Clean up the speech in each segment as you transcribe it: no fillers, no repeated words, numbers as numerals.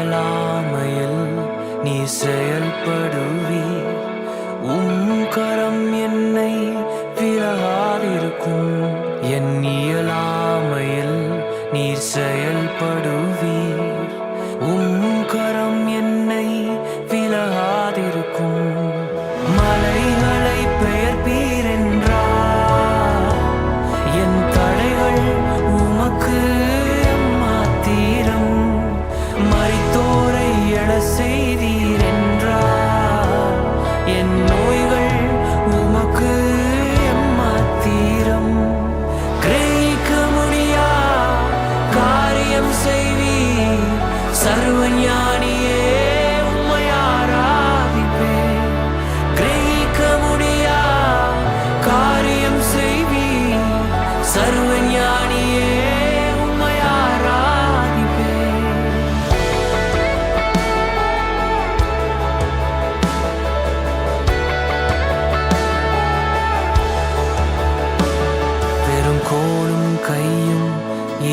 இயலாமையில் நீ செயல்படுவீர். கரம் என்னை விலகாதிருக்கும். என் இயலாமையில் நீர் செயல்படுவீர். கரம் என்னை விலகாதிருக்கும். மலைகளை பெயர்ப்பீர் என்றார். என் தடைகள் உமக்கு எம்மாத்திரம். மரித்தோரை எழ செய்தீர் என்றார். என் நோய்கள் உமக்கு எம்மாத்திரம். கிரகிக்க முடியா காரியம் செய்வீர். சர்வஞானியே உம்மை ஆராதிப்பேன். கிரகிக்க முடியா காரியம் செய்வீர். சர்வஞானியே உம்மை ஆராதிப்பேன். பெரும் கோலும் கையும்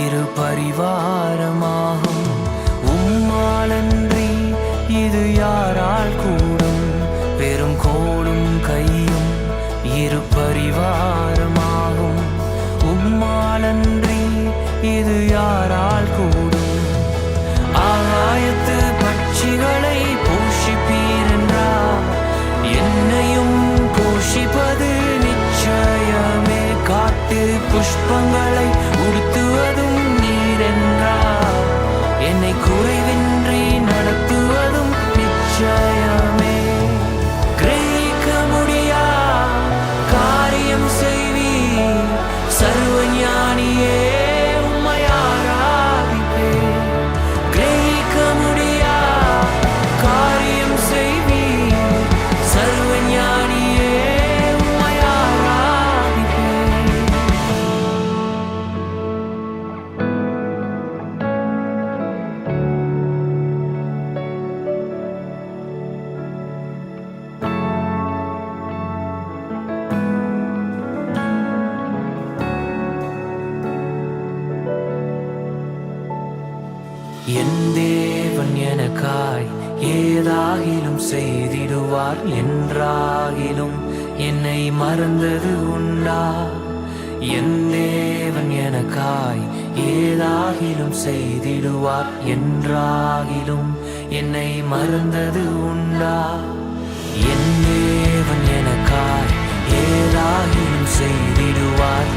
இரு பரிவாரமாகும். உம்மாலன்றி இது யாரால் கூடும்? பெரும் கோலும் கையும் இரு பரிவாரமாகும். உம்மாலன்றி இது யாரால் கூடும்? ஆகாயத்து பட்சிகளை போஷிப்பீர் என்றார். என்னையும் போஷிப்பது நிச்சயமே. காட்டு புஷ்பங்களை உடுத்துவதும் நீர் என்றார். என்னை குறைவின்றி நடத்துவதும் நிச்சயமே. கிரகிக்க முடியா காரியம் செய்வீர். சர்வஞானியே உம்மை ஆராதிப்பேன். கிரகிக்க முடியா காரியம் செய்வீர். சர்வஞானியே உம்மை ஆராதிப்பேன். என் தேவன் எனக்காய் ஏதாகிலும் செய்திடுவார். என்றாகிலும் என்னை மறந்தது உண்டா? என் தேவன் எனக்காய் ஏதாகிலும் செய்திடுவார். என்றாகிலும் என்னை மறந்தது உண்டா? என் தேவன் எனக்காய் ஏதாகிலும் செய்திடுவார்.